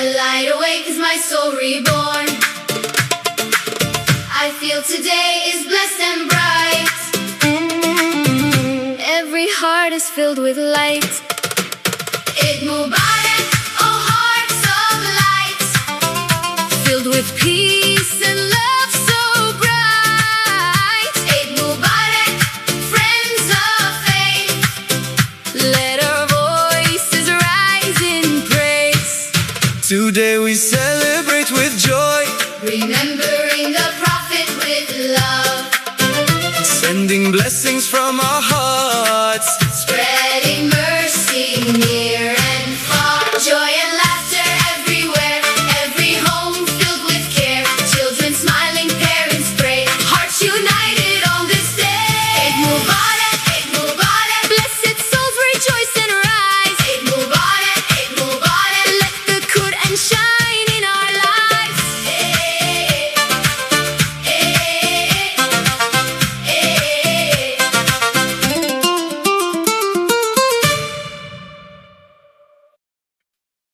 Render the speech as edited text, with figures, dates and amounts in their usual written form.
A light awakens my soul reborn. I feel today is blessed and bright. Every heart is filled with light. Eid Mubarak, oh hearts of light, filled with peace and love so bright. Eid Mubarak, friends of faith, let our voices rise in praise. Today we celebrate with joy, remembering the Prophet with love, sending blessings from our